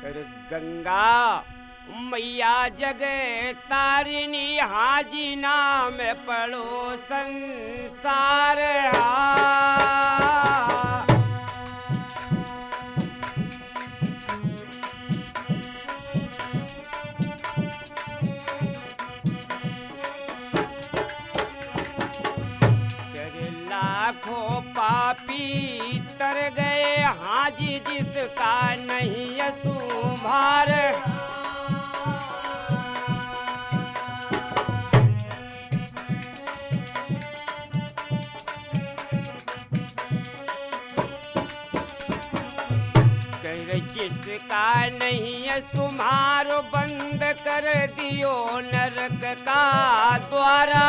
कर गंगा मैया जग तारिणी हाजी नाम पढ़ो संसार लाखों पापी तर गए हाजी जिसका नहीं सुभार कर जिसका नहीं सुमार बंद कर दियो नरक का द्वारा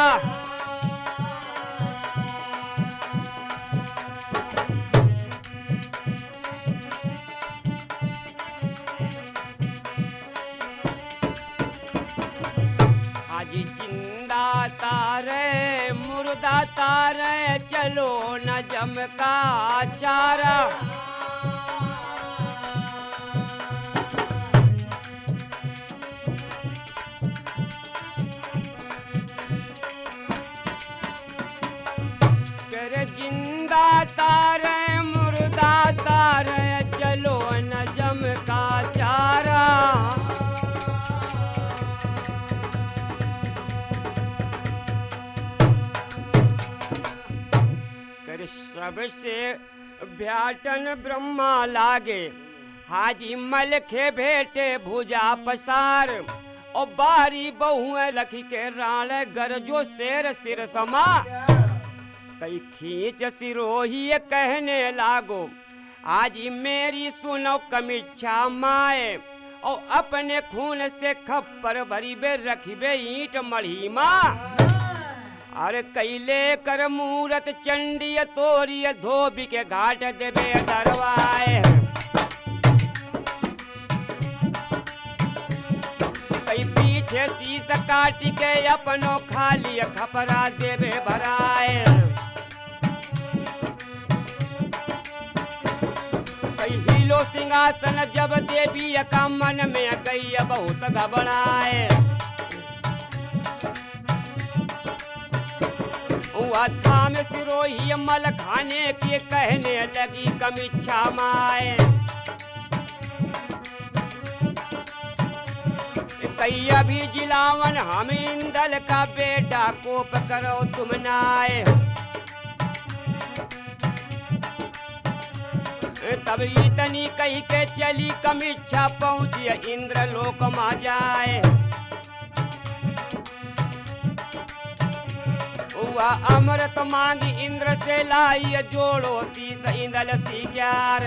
तारे मुर्दा तारे चलो न जम का चारा कर जिंदा तारे मुर्दा तारे चलो न जम का चारा सबसे भ्याटन ब्रह्मा लागे हाजी मलखे भेटे भुजा पसार और बारी बहु लखी के राण गरजो शेर सिर समा कई खींच सिरोही कहने लागो हाजी मेरी सुनो कमिच्छा माए और अपने खून से खप्पर भरी बे रखी बे ईंट मढ़ी माँ अरे कैले कर मूरत चंडी तोरी धोबी के घाट देवे दरवाए कई पीछे शीश काट के अपनो खाली खपरा देवे भराए कई हिलो सिंहासन जब देवी का मन में गई बहुत घबराए थाम सिरोही मल खाने की कहने लगी कमिच्छा माए कई अभी जिलावन हम इंदल का बेटा कोप करो तुम नाए तब इतनी कही के चली कमिच्छा पहुंची इंद्र लोक मा जाए अमृत मांगी इंद्र से लाई जोड़ो शीस इंदल सीग्यार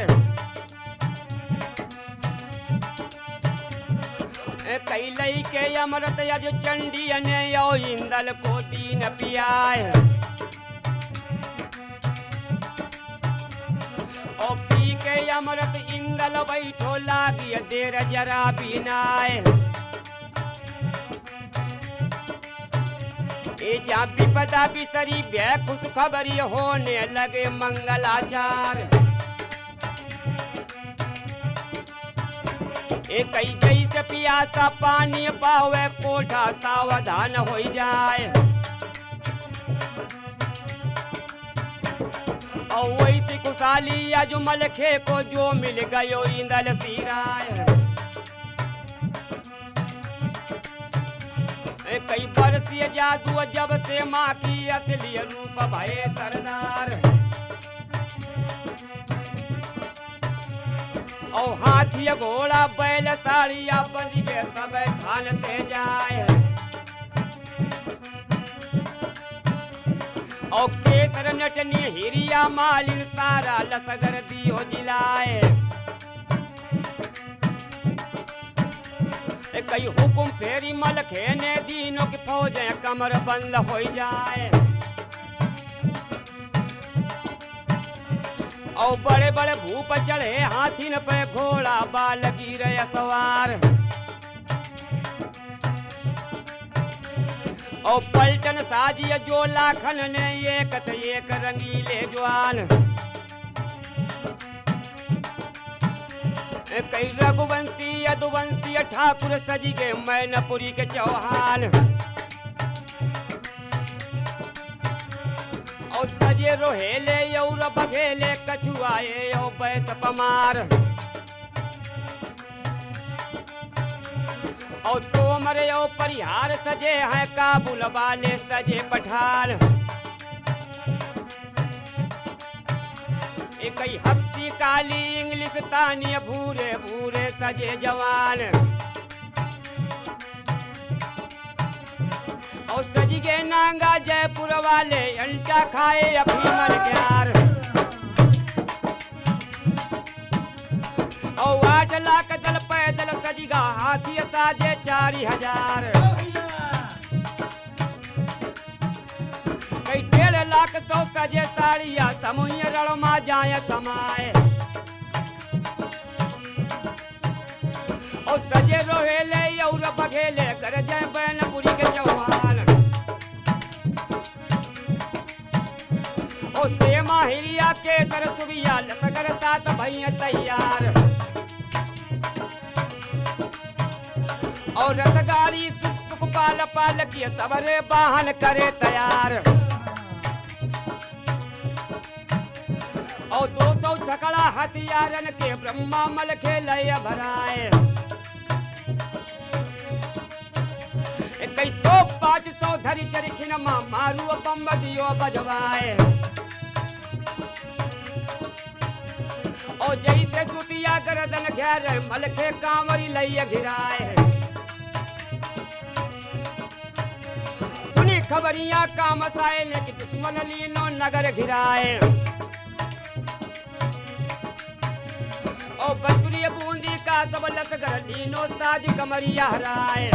कई लई के अमृत यज चंडी ने यो इंदल को दीन पियाए और पी के अमृत इंदल बैठो लागी देर जरा बिनाए जा विपदा बिसरी भय खुश खबरी होने लगे मंगलाचार कई जैसे पियासा पानी पावे कोठा सावधान हो जाए और वैसी खुशहाली अजुमल खे को जो मिल गयो इंदल सिराय कई बरसी जादू जब से माँ की असली रूप भये सरदार और हाथी घोड़ा बैल साड़िया बंदी के सब थान से जाए और केसर नटनी हिरिया मालिन सारा लसगर दियो जिलाए कई हुकुम फेरी मल खेने दीनों की फौज कमर बंद हो जाए और बड़े बड़े भूप चढ़े हाथी पे घोड़ा बाल गिरे सवार और पलटन साजिए जो लाखन ने एक रंगीले जवान कई रघुवंशी यदुवंशी ठाकुर सजी के मैनपुरी के चौहान और सजे रोहेले और बघेले कछुआए और बैत पमार और तोमर और परिहार सजे हैं काबुल वाले सजे पठान कई हफ्सी काली इंग्लिश तानी भूरे भूरे सजे जवान और सजी के नांगा जयपुर वाले अंटा खाए अफीमन प्यार और 8 लाख दल पैदल सजीगा हाथी साजे 4000 कई 1.5 लाख तो सजे साड़िया समूह रणमा जाए समाए और सजे रोहेले और बघेले कर जाए बैनपुरी के चौहान और सेमा हिरिया के सर सुबिया लत करता तो भैया तैयार और रथगाड़ी सुख पाल पाल की सबरे वाहन करे तैयार और 200 छकड़ा हथियारन के ब्रह्मा मल खेलय भराए कई तो 500 धरी चरखिन मारू बम दियो बजवाए और जैसे दुतिया गर्दन घेर मलखे कांवरी लइय घिराए सुनी खबरियां काम साए लेकिन दुश्मन लीनो नगर घिराए और बसुरी बूंदी का सब लसगर लीनो साज कमरिया हराए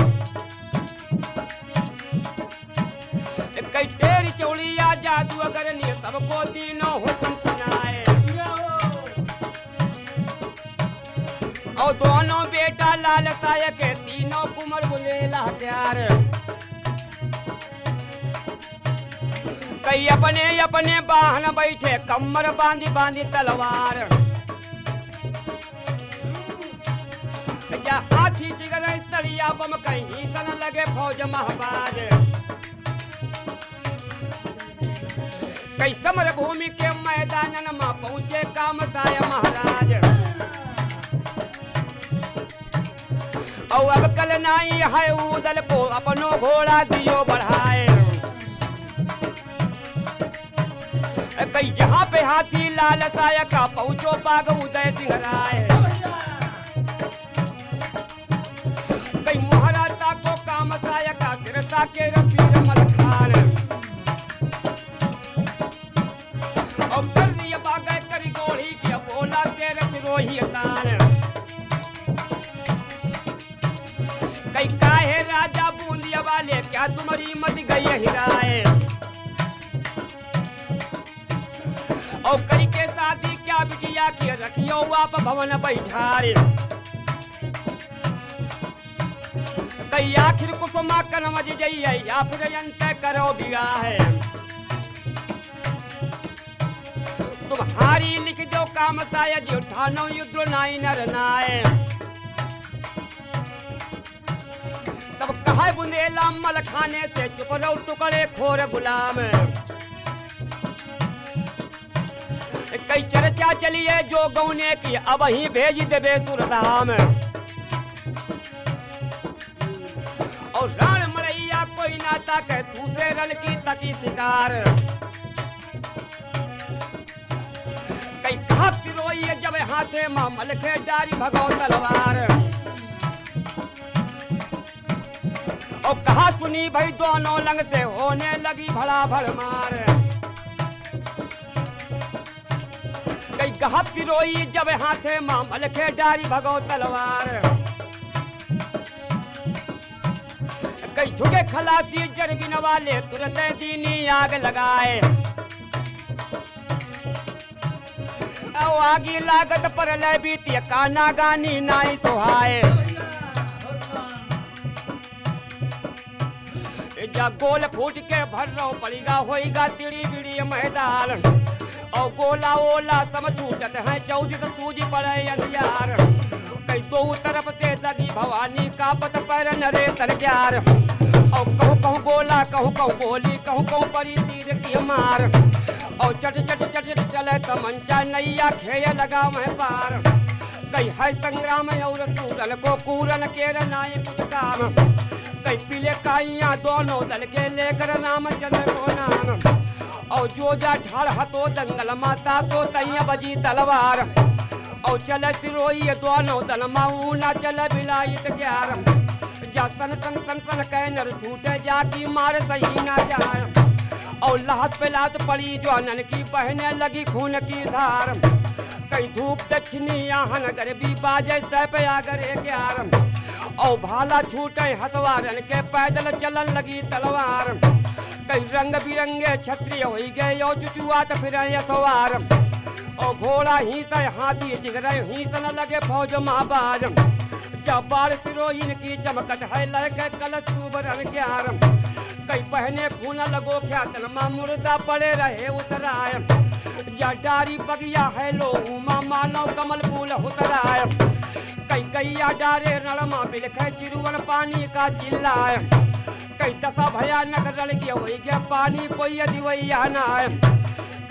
कई टेरी चौड़िया जादू अगर नहीं सबको तीनों हुक्म सुनाए और दोनों बेटा लाल साय के तीनों कुमर बुलेला हथियार कई अपने अपने वाहन बैठे कमर बांधी बांधी तलवार हाथी जिगर सड़िया बम कहीं सन लगे फौज महबाज कई समर भूमि के मैदानन में पहुंचे कामसाय महाराज और अब कल नाई है उदल को अपनो घोड़ा दियो बढ़ाए कई जहां पे हाथी लाल साय का पहुंचो बाग उदय सिंह राय कई महाराजा को कामसाय का सिरसा के रफीर मलखान और कर बागे करी गोढ़ी की बोला तेरे सिरोही तान कई काहे राजा बूंदिया वाले क्या तुम्हारी मत गई हिराए और कई के साथी क्या बिटिया के रखियो आप भवन बैठारे कई आखिर कुसुमा कनमज जइए या फिर अंत करो बिगाह है तुम्हारी लिख दो काम साय जी उठानो युद्ध नाई नर नाय तब कहा बुंदेला मल खाने से चुप रहो टुकड़े खोर गुलाम कई चर्चा चलिए जो गौने की अब ही भेज देवे सुरधाम और राण मरैया कोई ना ताके दूसरे रन की तकी शिकार कई कहा सिरोइए जब हाथे मां मलखे डारी भगो तलवार और कहा सुनी भाई दोनों लंग से होने लगी भड़ा भड़ मार कई कहा सिरोई जब हाथे मां मलखे डारी भगो तलवार कई झुके खलासी जरबिन वाले तुरंत दीनी आग लगाए आगी लागत पर ले बीती काना गानी नाई सुहाए जा गोल फूट के भर रो पड़ेगा होएगा तिड़ी बिड़ी मैदान और गोला ओला सब छूटत है 14 सूझी पड़े अंधियार कई दो तरफ से लगी भवानी का पत पर नरे तरग्यार और कहूँ कहूँ गोला कहूँ कहूँ गोली कहूँ कहूँ परी तीर की मार और चट चट चट चट चले तमंचा नैया खेय लगा मैं पार कई है संग्राम और सूरन को कूरन के रनाए कुछ काम कई पीले काइया दोनों दल के लेकर रामचंद्र को नाम और जो जा ठाड़ हतो दंगल माता सो तैया बजी तलवार और चल सिरोई दोनों दल माऊ ना चल बिलायत ग्यार जा सन सन सन सन कह नर छूटे जा की मार सही ना जाए और लहत पे लात पड़ी जो अनन की बहने लगी खून की धार कहीं धूप दक्षिणी आहन गरबी बाजे सह पे आगरे ग्यार और भाला छूटे हथवारन के पैदल चलन लगी तलवार कहीं रंग बिरंगे छत्री हो गए और चुचुआत फिर सवार और घोड़ा ही से हाथी जिगरे ही से न लगे फौज महाबाज जब बार सिरोइन की चमकत है लहके कलश सुबरन ग्यार कई पहने खून लगो ख्यातन मा मुर्दा पड़े रहे उतराय या डारी बगिया है लो उमा मानो कमल फूल उतराय कई कैया डारे रणमा बिलखे चिरुवन पानी का चिल्लाए कई दशा भयानक रल गया पानी कोई दिवैया ना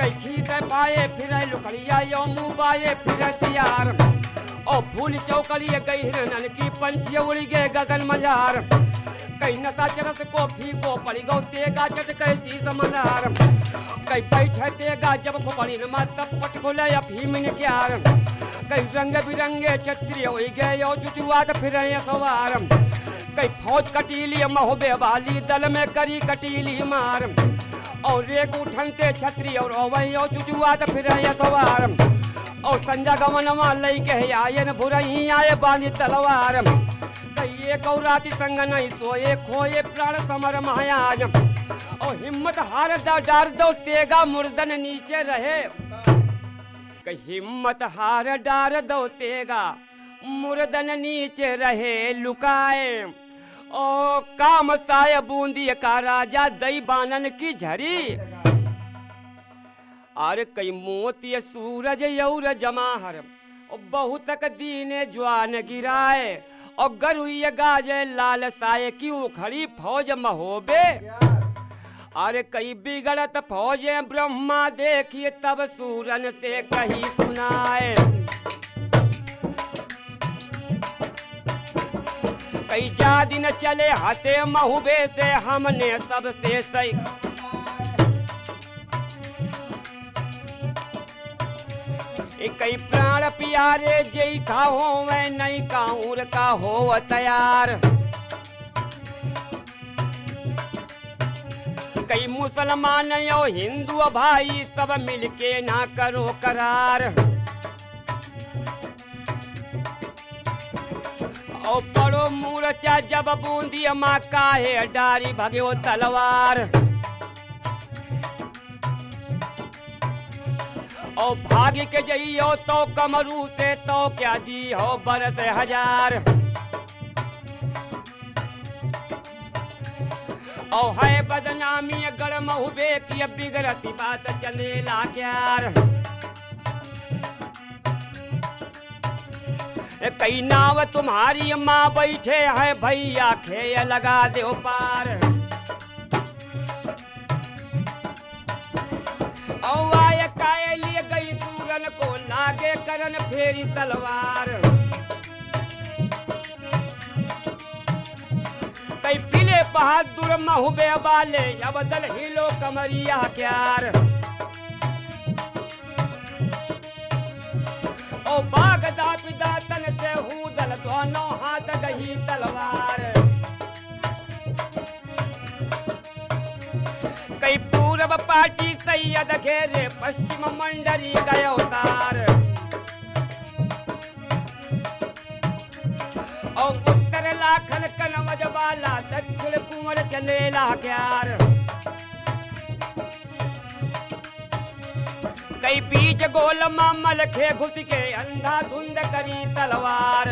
कई खीस पाए फिर लुकड़िया यो मुँह पाए फिर सियार और फूल चौकड़िए गई हिरनन की पंछी उड़ गए गगन मजार कई नशा चरस को फीको पड़ी गौ तेगा चट कैसी समंदार कई बैठे तेगा जब खोपड़ी नमा तब पट खोले अफीम क्यार कई रंग बिरंगे छत्री हो गए और चुचुआत फिर सवार कई फौज कटीली महोबे वाली दल में करी कटीली मार और रेक उठनते छत्री और वही और चुचुआत फिर सवार और संजा गमनवा लई के आयन भुरही आए बांधी तलवार कई एक और राति संग नहीं सोए खोए प्राण समर महायाज और हिम्मत हार डार दो तेगा मुर्दन नीचे रहे कई हिम्मत हार डार दो तेगा मुर्दन नीचे रहे लुकाए ओ काम साय बूंदी का राजा दई बानन की झरी अरे कई मोती सूरज यौर जमाहर बहुतक दीने ज्वान गिराए और गरुए गाजे लाल साए की उखड़ी फौज महोबे अरे कई बिगड़त फौजे ब्रह्मा देखिए तब सूरन से कही सुनाए कई जा दिन चले हते महुबे से हमने सबसे सही कई प्राण प्यारे जई का हो मैं नहीं काऊर का हो तैयार कई मुसलमान यो हिंदू भाई सब मिलके ना करो करार और पड़ो मूर्छा जब बूंदी माँ काहे डारी भगो तलवार और भाग के जइयो तो कमरू से तो क्या दी हो बरस हजार और है बदनामी गढ़ महुबे की बिगड़ती बात चंदेला क्यार कई नाव तुम्हारी माँ बैठे है भैया खेय लगा दो पार और आय काय लिए गई सूरन को लागे करन फेरी तलवार कई पीले बहादुर महुबे वाले अब दल हिलो कमरिया क्यार ओ बागदा पिदा तन से हूँ दल दोनों हाथ गही तलवार कई पूर्व पार्टी सैयद घेरे पश्चिम मंडरी गए उतार और उत्तर लाखन कनवज वाला दक्षिण कुंवर चंदेला क्यार कई बीच गोल मामल खे घुस के अंधा धुंध करी तलवार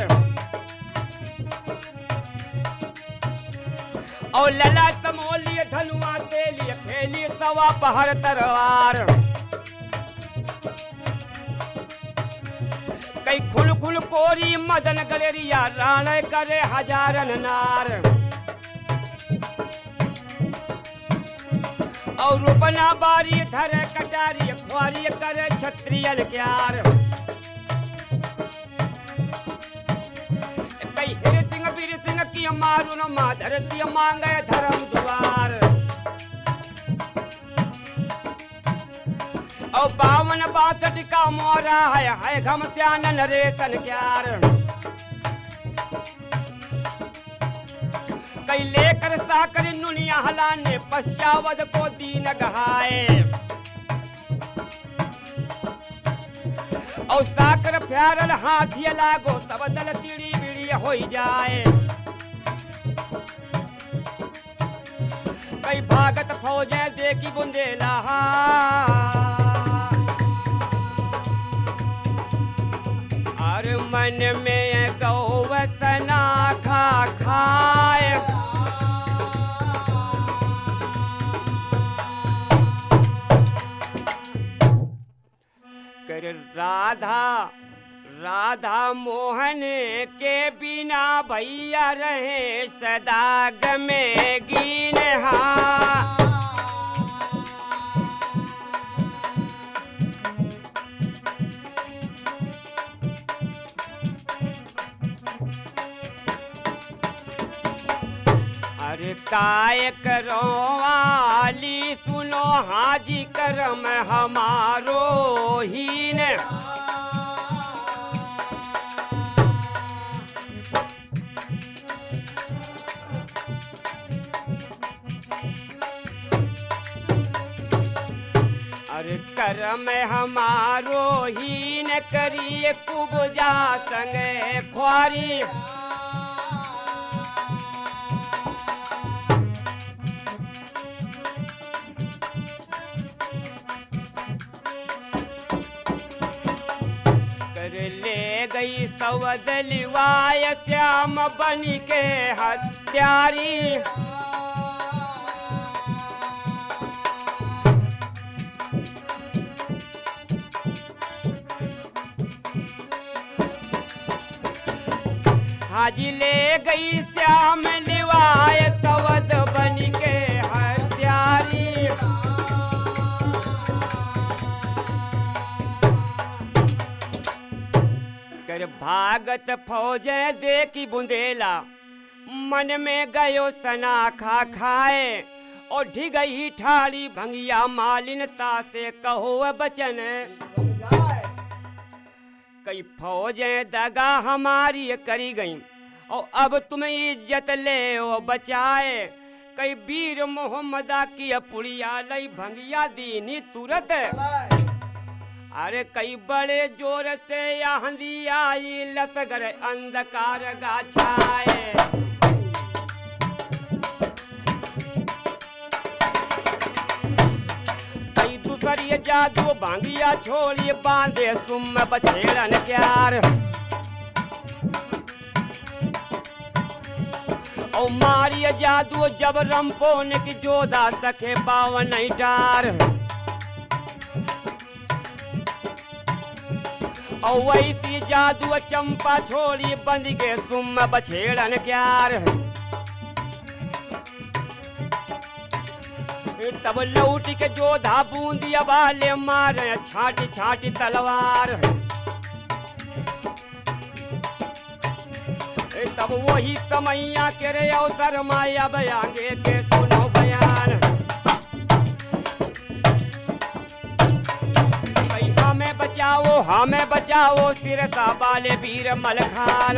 और लला तमोलिय धनुआ तेलिय खेली सवा पहर तरवार कई खुल खुल कोरी मदन गलेरिया राण करे हजारन नार और रूपना बारी धरे कटारी ख्वारी करे क्षत्रियन क्यार कई हिर सिंह वीर सिंह की मारू न मां धरती मांगे धर्म द्वार और 52-62 का मोरा है घमस्यान नरेशन क्यार कई लेकर साकर नुनिया हलाने पश्चावद को दीन गहाए और साकर प्यारल हाथी लागो तब दल तीड़ी बीड़ी हो जाए कई भागत फौजें देखी बुंदेला और मन में गौवसना खा खाए कर राधा मोहन के बिना भैया रहे सदाग में गीन अरे काय करो वाली सुनो हाजी करम हमारो हीन अरे करम हमारो हीन करिए कुबजा संगे ख्वारी ले गई सवद लिवाय श्याम बनी के हत्यारी हाजी ले गई श्याम लिवाय सवद बनी के हत्यारी कर भागत फौजे देखी बुंदेला मन में गयो सना खा खाए और ढिगई ठाड़ी भंगिया मालिनता से कहो बचन कई फौजे दगा हमारी करी गई और अब तुम इज्जत ले ओ बचाए कई वीर मोहम्मदा की पुड़िया लई भंगिया दीनी तुरत अरे कई बड़े जोर से आंधी आई लसगर अंधकार गाछाए कई दूसरी जादू भांगिया छोड़ी बांधे सुम बछेड़न क्यार और मारिय जादू जब रंपोन की जोधा सके 52 टार और वैसी जादू चंपा छोड़ी बंद के सुम बछेड़न क्यार तब लौट के जोधा बूंदिया वाले मारे छाटी छाटी तलवार तब वही समैया के रे अवसर माया बयांगे के सुनो बयान हमें बचाओ सिरसा वाले वीर मलखान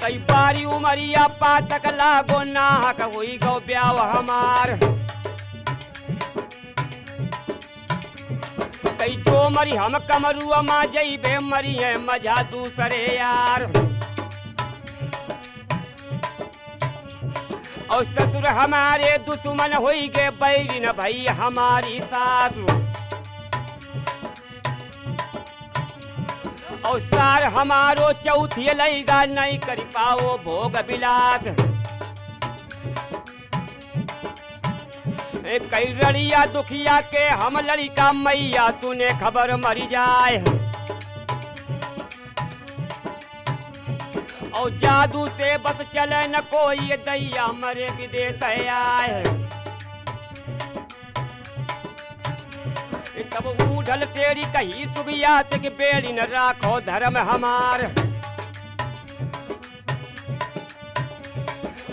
कई बारी उमरिया पातक लागो नाहक हुई गो ब्याव हमार कई जो मरी हम कमरुआ मा जइबे मरी है मजा दूसरे यार और ससुर हमारे दुश्मन होई गे बैरी न भई हमारी सासु और सार हमारो चौथी लईगा नहीं कर पाओ भोग बिलास कई रड़िया दुखिया के हम लड़िका मैया सुने खबर मरी जाए। और जादू से बस चले न कोई दैया मरे विदेश आए। तब उठल तेरी कही सुबिया से कि बेड़ी न राखो धर्म हमार।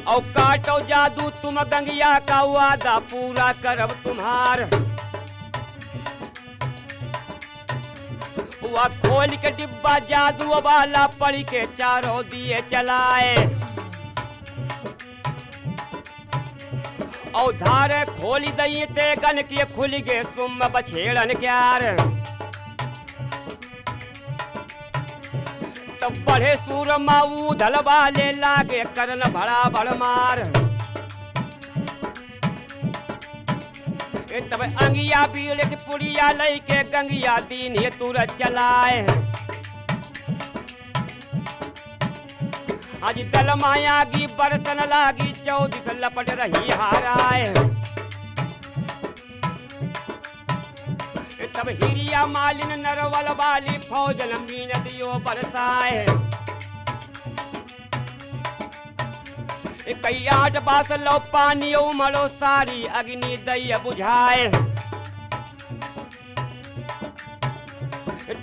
और काटो जादू तुम गंगिया का वादा पूरा करब तुम्हार। वह खोल के डिब्बा जादू वाला पड़ के चारों दिए चलाए। और धार खोली दई ते गन की खुल गे सुम बछेड़न क्यार। तब बढ़े सूर माऊ धलवा ले लागे करन भड़ा भड़ मार। तब अंगिया बीड़ के पुड़िया लई के गंगिया दीन ये तुरत चलाए। आज दल माया की बरसन लागी 14 लपट रही हाराए। तब हिरिया मालिन नरवल वाली फौजन मीन दियो बरसाए। कई 8 बास लो पानी उमड़ो सारी अग्नि दैय बुझाए।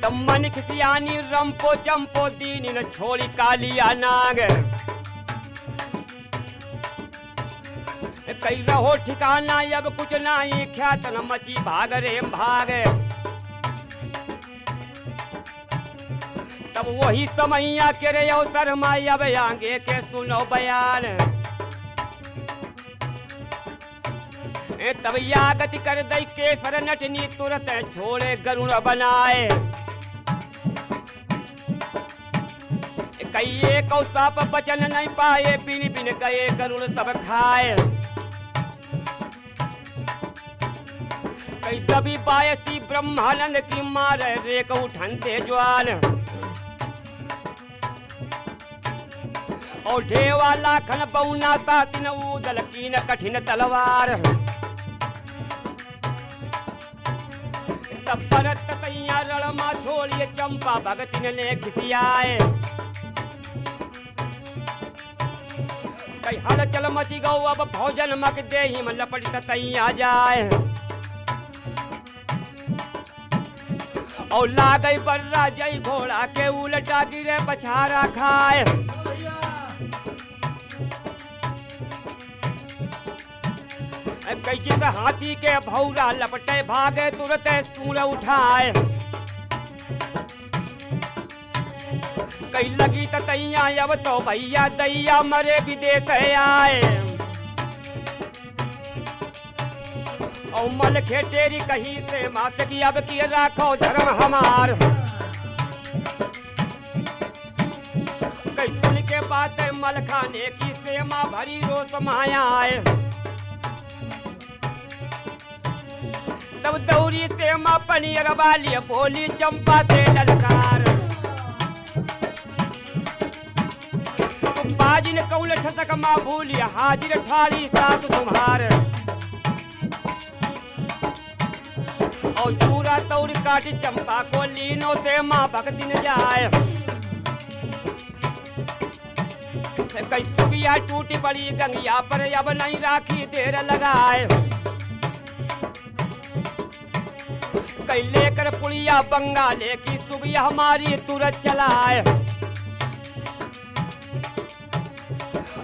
तब मन खिसियानी रंपो चंपो दीन न छोड़ी कालिया नाग। कई रहो ठिकाना अब कुछ नहीं ख्यात न मची भाग रे भाग। तब वही समैया के रे अवसर माई अब आगे के सुनो बयान। तब यागति कर दई केसर नटनी तुरंत छोड़े गरुड़ बनाए। कई एक साप बचन नहीं पाए बिन बिन गए गरुड़ सब खाए। कई दबी बायसी ब्रह्मानंद की मार रेक उठनते ज्वाल। और ढेवा लाखन बउना सातिन उदल की न कठिन तलवार। तब भरत तैया रणमा छोड़िए चंपा भगतिन ने खिसियाए। कई हल चल मची गौ अब भोजन मक दे हिम लपट तैया जाए। और लागई बर्रा जई घोड़ा के उलटा गिरे पछारा खाए। कैसे हाथी के भौरा लपटे भागे तुरंत सूर उठाए। कई लगी तैया अब तो भैया दैया मरे विदेश आए। और मल खेटेरी कहीं से मात की अब की राखो धर्म हमार। कई सुन के बात मल खाने की सेमा भरी रोस माया आए। तब दौरी से माँ पनीर वाली बोली चंपा से ललकार। बाजी ने कौल ठसक माँ भूली हाजिर ठाड़ी साथ तुम्हार। और चूरा तौर काटी चंपा को लीनो से माँ भक्ति न जाए। कई सुबिया टूटी पड़ी गंगिया पर अब नहीं राखी देर लगाए। कई लेकर पुड़िया बंगाले की सुबिया हमारी तुरंत चलाए।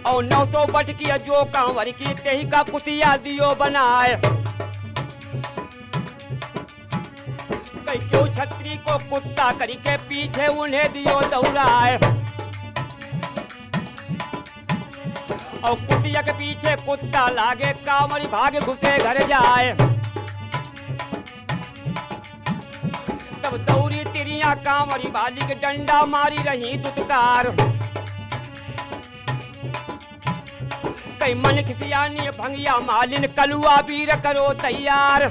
और 900 बट की जो कांवर की तेही का कुतिया दियो बनाए। कई क्यों छतरी को कुत्ता करी के पीछे उन्हें दियो दौड़ाए। और कुतिया के पीछे कुत्ता लागे कांवरी भागे घुसे घर जाए। तब दौरी तिरिया कांवरी बाली के डंडा मारी रही दुत्कार। कई मन खिसियानी भंगिया मालिन कलुआ वीर करो तैयार।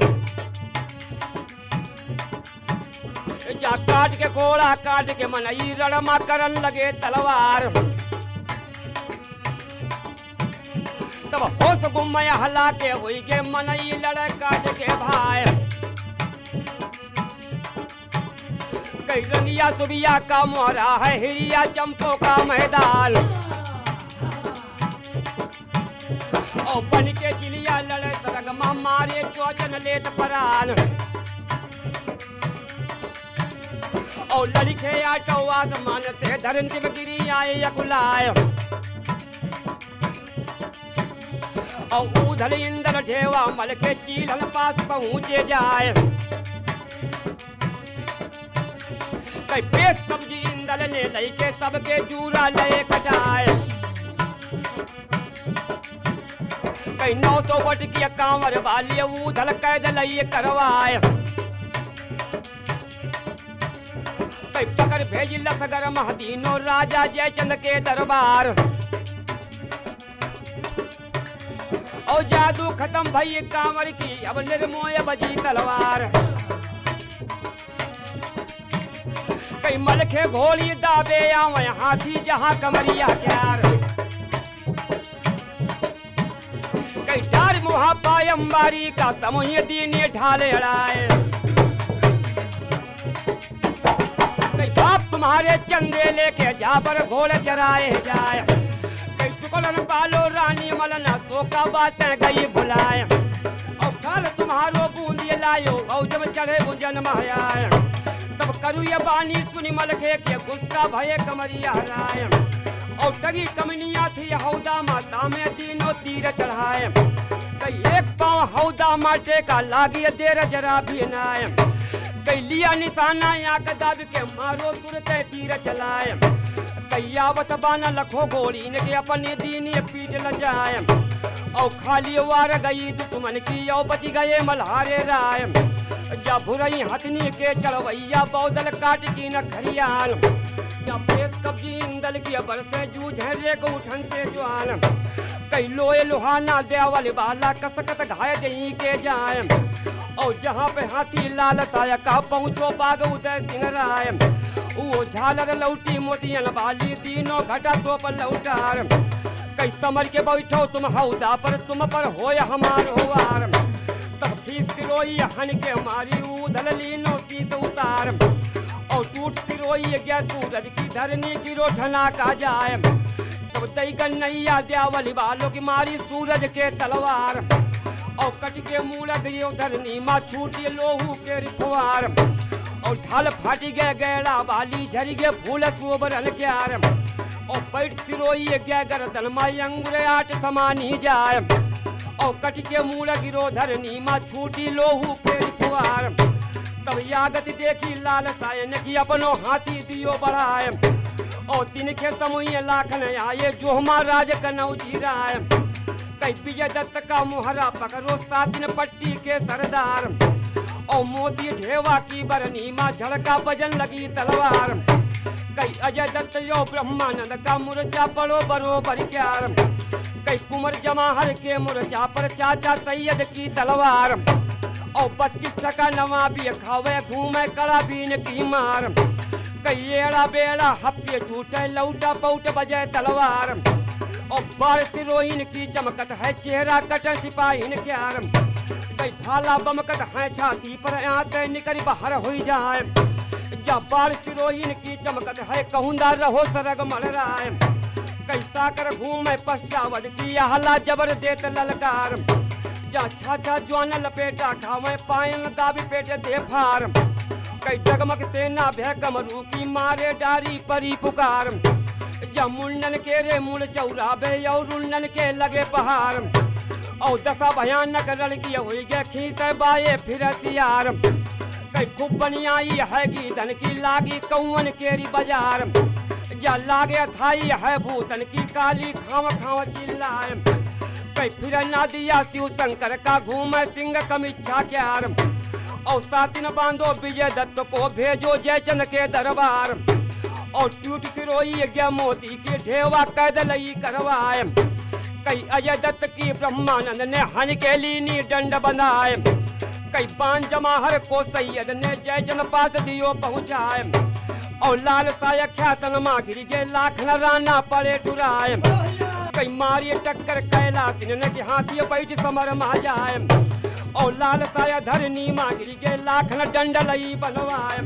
जा काट के घोड़ा काट के मनई रणमा करन लगे तलवार। तब होश गुमय हला के हुई गे मनई लड़ काट के भाई कई रंगिया सुबिया का मोहरा है हिरिया चंपो का मैदान और बन के चिलिया लड़े तरंग मारे चौचन लेत परान और लड़के आटो आसमान से धरती में गिरी आए यकुलाय और उधर इंद्र ढेवा मल के चीलन पास पहुंचे जाए कई पेट कब्जी इंद्र ने लई के सबके जूरा ले कटाए कई 900 वट की कांवर वाली उधर कैद लई करवाए कई पकड़ भेजी लसगर महदीनो राजा जयचंद के दरबार और जादू खत्म भई कांवर की अब निर्मोय बजी तलवार कई मलखे घोली दाबे आवे हाथी जहां कमरिया क्यार कई डार मुहा पायंबारी का तमुह दीने ढाले अड़ाए कई बाप तुम्हारे चंदे लेके जाबर घोड़े चराए जाए कई टुकड़न पालो रानी मलना सो का बातें गई भुलाए और कल तुम्हारो बूंदी लायो और जब चढ़े वो जन्म आया तब करू ये बानी सुनी मलखे के गुस्सा भये कमरिया हराए और टगी कमनिया थी हौदा माता में तीनों तीर चढ़ाए कई एक पांव हौदा माटे का लागी देर जरा भी नाय कई लिया निशाना या कदाब के मारो तुरते तीर चलाए कई आवत बाना लखो गोरी ने के अपने दीन पीट ल जाए और खाली वार गई तुमन की और बच गए मल्हारे राय जा भुरई हथनी के चढ़वैया बौदल काट की न खरियाल या पेट कब्जी इंदल की बरसे जूझ रे को उठनते ज्वाल कई लोए लुहाना देवल बाला कसकत घाय दई के जाए और जहाँ पे हाथी लाल ताया का पहुँचो बाग उदय सिंह राय वो झालर लौटी मोतियन बाली तीनों घटा तो पर लौटार कई समर के बैठो तुम हौदा पर तुम पर होय हमार होवार तब खींच सिरोई हन के मारी उधल लीनो सीत उतार और टूट सिरोई गया सूरज की धरनी गिरो ठना का जाए तब दई कन्हैया देवली वालों की मारी सूरज के तलवार और कट के मूल दियो धरनी माँ छूटी लोहू के रिफवार और ढाल फाटी गए गैड़ा वाली झरी गए फूल सुबरन क्यार और बैठ सिरोई गया गर्दन माँ अंगुर आठ समानी जाए और कट के मूल गिरो धरनी माँ छूटी लोहू के रिफवार तब यागत देखी लाल सायन की अपनो हाथी दियो बढ़ाए और तिनके समूह लाखन आए जो हमारा राज कनौजी राय कई विजय दत्त का मुहरा पकड़ो सातिन पट्टी के सरदार और मोती ढेवा की बरनी माँ झड़का बजन लगी तलवार कई अजय दत्त यो ब्रह्मानंद का मुरचा पड़ो बरोबर क्यार कई कुंवर जमाहर के मुरचा पर चाचा सैयद की तलवार और 32 टका नवाबी खावे घूमे कड़ा बीन की मार कई एड़ा बेड़ा हफ्ते छूटे लौटा पौट बजे तलवार और बार सिरोहिन की चमकत है चेहरा कटन सिपाहीन क्यार कई भाला बमकत है छाती पर आते निकरी बाहर हो जाए जब बार सिरोहिन की चमकत है कहूंदा रहो सरग मर रहा है कई साकर घूमे पश्चावद की हला जबर देत ललकार जा छाछा ज्वान लपेटा खावे पायल दाबी पेटे दे फार कई डगमग सेना भय कमरू की मारे डारी परी पुकार जा मुंडन के रे मुड़ चौराबे और रुंडन के लगे पहाड़ और दशा भयानक लड़की हुई गे खींच बाए फिर हथियार कई खूब बनियाई है गीदन की लागी कौन केरी बाजार जा लागे थाई है भूतन की काली खाव खाव चिल्लाए कई फिर ना दिया शिव शंकर का घूमे सिंह कमिच्छा क्यार और सातिन बांधो विजय दत्त को भेजो जयचंद के दरबार और टूट सिरोई गया मोती की ढेवा कैद लई करवाए कई अजय दत्त की ब्रह्मानंद ने हन के लीनी दंड बनाए कई पान जमाहर को सैयद ने जयचंद पास दियो पहुँचाए और लाल साया ख्यातन माँ गिरी के लाख राना पड़े टुराए कई मारिए टक्कर कैलाश ने कि हाथी बैठ समर मा जाए और लाल साया धरनी माँ गिरी के लाखन डंडलई बनवाए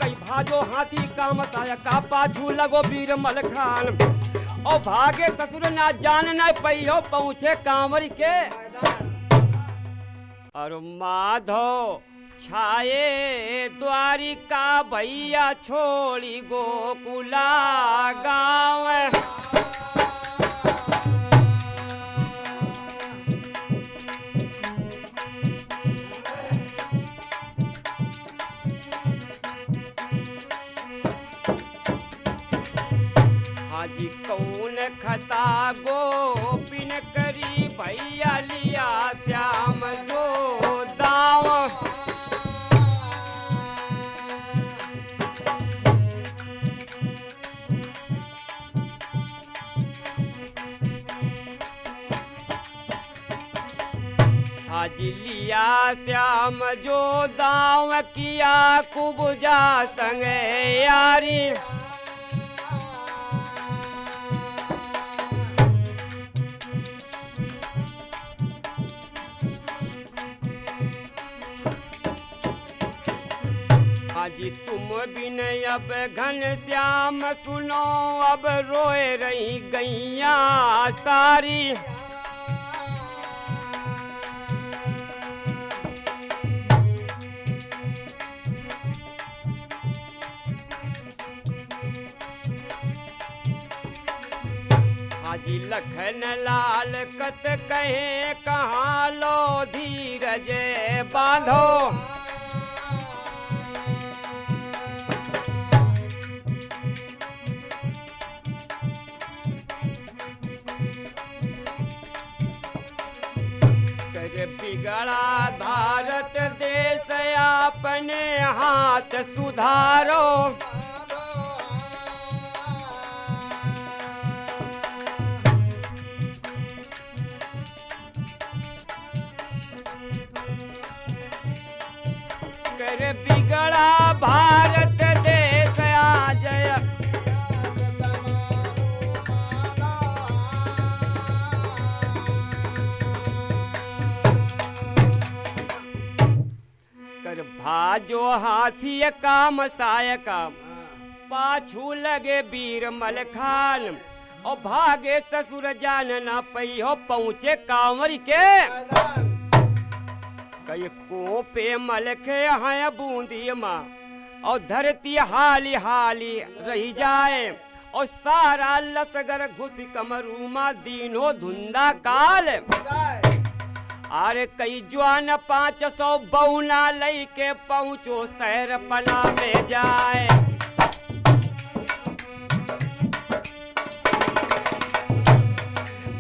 कई भाजो हाथी काम साया का पाछू लगो वीर मलखान और भागे ससुर ना जान न पैयो पहुँचे कांवर के और माधव छाए द्वारिका भैया छोड़ी गोकुला गाँव हाजी कौन खता गोपिन करी भैया लिया श्याम जो दाव हाजी लिया श्याम जो दाव किया कुबजा संगे यारी हाजी तुम बिन अब घन श्याम सुनो अब रोए रही गैया सारी हाजी लखन लाल कत कहे कहाँ लो धीरज बांधो बिगड़ा भारत देश अपने हाथ सुधारो कर बिगड़ा भारत देश आज भाजो हाथी काम सायका पाछू लगे वीर मलखान और भागे ससुर जान ना पैयो पहुँचे कांवर के कई को पे मलखे हैं बूंदी माँ और धरती हाली हाली रही जाए और सारा लसगर घुस कमरू माँ दीनो धुंधा काल अरे कई जवान 500 बौना लई के पहुँचो शहर पना में जाए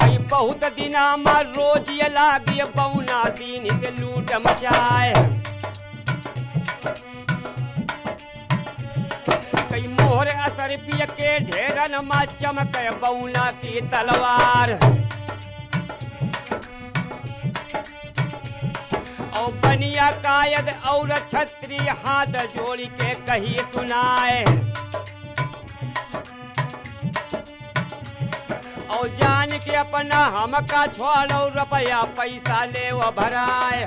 कई बहुत दिना में रोज ये लागी बौना दीन के लूट मचाए कई मोहर असर पिय के ढेरन मा चमक बौना की तलवार और बनिया कायद और छत्री हाथ जोड़ी के कही सुनाए और जान के अपना हमका छोड़ो रुपया पैसा ले वो भराए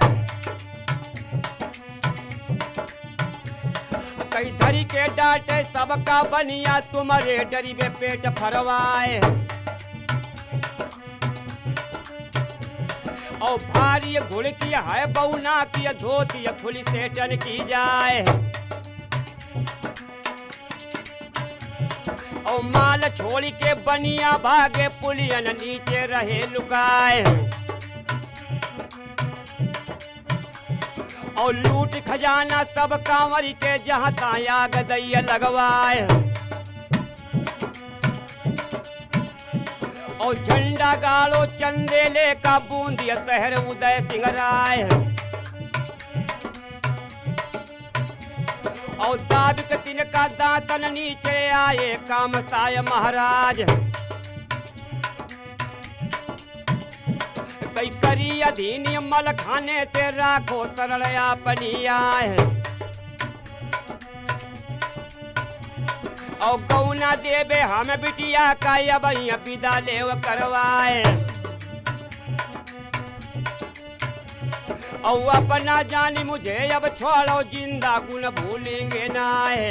कई धरी के डांटे सबका बनिया तुम्हारे डरी में पेट फरवाए और भारी घुड़की है बौना की धोती खुली सेटन की जाए और माल छोड़ी के बनिया भागे पुलियन नीचे रहे लुकाए और लूट खजाना सब कांवरी के जहाँ ताया गदैया लगवाए और झंडा गाड़ो चंदेले का बूंदिया शहर उदय सिंह राय और दाबिक तिनका दांतन नीचे आए काम साय महाराज कई करी अधीन मल खाने ते राखो सरल अपनी आए और गौना देवे हम बिटिया का अब विदा लेव करवाए और अपना जानी मुझे अब छोड़ो जिंदा गुण भूलेंगे ना है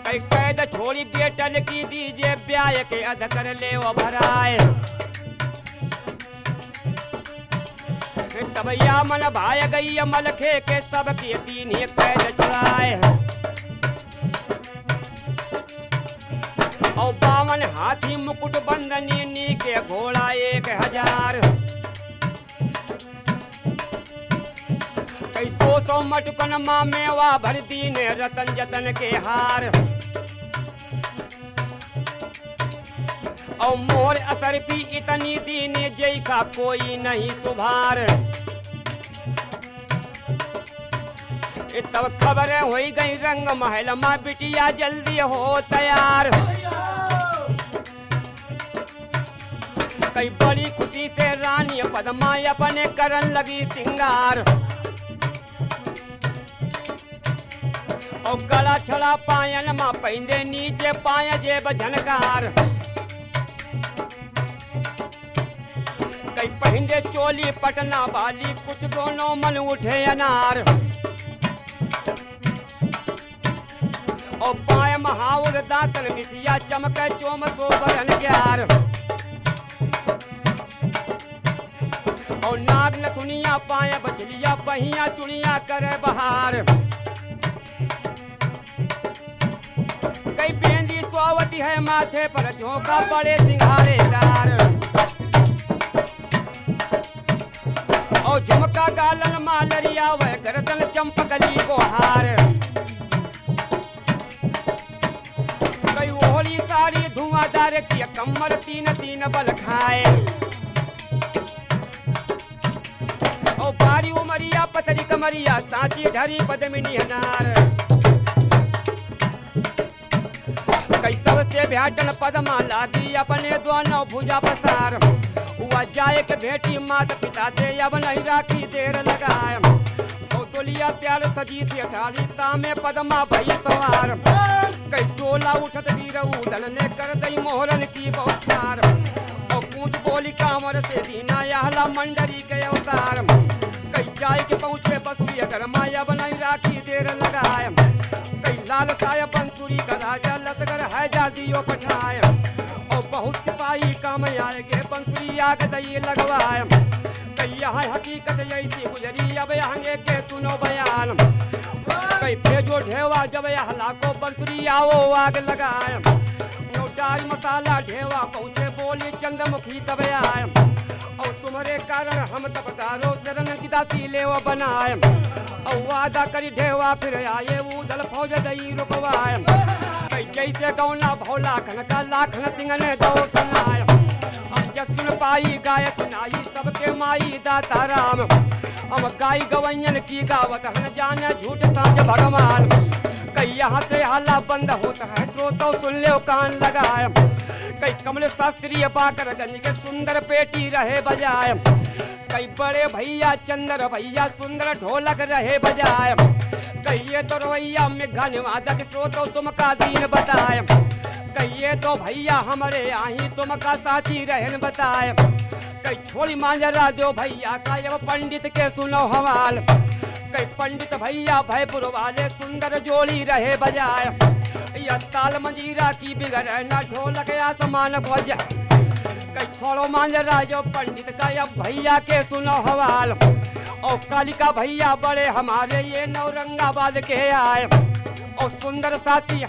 कई कैद छोड़ी बेटन की दीजिए ब्याह के अध कर ले वो भराए तब या मन भाय गई मलखे के सब के तीन ही कैद छुड़ाए और 52 हाथी मुकुट बंदनी नी के घोड़ा 1000 कई 200 मटकन माँ मेवा भर दीन रतन जतन के हार और मोर असर भी इतनी दीन जय का कोई नहीं सुधार तब खबर हो गई रंग महल माँ बिटिया जल्दी हो तैयार कई बड़ी खुशी से रानी पद्मा अपने करन लगी सिंगार और गला छड़ा पायन माँ पहने नीचे पाया जेब झनकार कई पहने चोली पटना वाली कुछ दोनों मन उठे अनार और पाए महाउर दातन मिसिया चमके चोम सोबरन ग्यार और नाग नथुनिया पाए बचलिया बहिया चुड़िया करे बहार कई बेंदी सोवती है माथे पर झोंका पड़े सिंघारेदार और झुमका गालन मालरिया वह गर्दन चंपकली को हार कई ओहली सारी धुआंधार की कमर तीन तीन बल खाए और बारी उमरिया पतरी कमरिया सांची ढरी पद्मिनी हनार कई सबसे भ्याटन पद्मा लागी अपने दोनों भुजा पसार हुआ जाए के बेटी माता पिता दे अब नहीं राखी देर लगाए लिया प्यार सजी थी अठारी तामे पद्मा भई सवार कई टोला उठत वीरऊदल ने कर दई मोहरन की बहुचार और कूच बोली कामर से दीना याहला मंडरी के अवतार कई जाय के पहुँचे बसुरी अगर माया बनाई राखी देर लगाए कई लाल साय बंसुरी का राजा लसगर है जादियो पठाए और बहुत सिपाही काम आएगे बंसुरी आग दई लगवाए यहाँ हकीकत ऐसी गुजरी अब यहाँ के सुनो बयान कई भेजो ढेवा जब यहाँ को बंसुरी आओ आग लगाए डाल मसाला ढेवा पहुँचे बोली चंद्रमुखी तब आए और तुम्हारे कारण हम तबदारो शरण की दासी ले वो बनाए और वादा करी ढेवा फिर आए उदल फौज दई रुकवाए कई जैसे गौना भौला खन का लाखन सिंह ने दो सुनाए सुन पाई गाय सुनाई सबके माई दाता राम हम गाय गवैयन की गावत हन जाने झूठ साँझ भगवान कई यहाँ से हल्ला बंद होता है श्रोतो सुन ले कान लगाए कई कमल शास्त्रीय बाकरगंज के सुंदर पेटी रहे बजाए कई बड़े भैया चंद्र भैया सुंदर ढोलक रहे बजाए कई ये तो रवैया में गाने वादक श्रोतो तुम का दीन बताए कहिए तो भैया हमारे आही तुम का साथी रहन बताए कई छोड़ी मांजरा दो भैया का ये पंडित के सुनो हवाल कई पंडित भैया भयपुर वाले सुंदर जोड़ी रहे बजाए या ताल मंजीरा की बिगड़ न ढोलक आसमान बजा कई छोड़ो मांजरा जो पंडित का ये भैया के सुनो हवाल और कालिका भैया बड़े हमारे ये नौरंगाबाद के आए और सुंदर साथी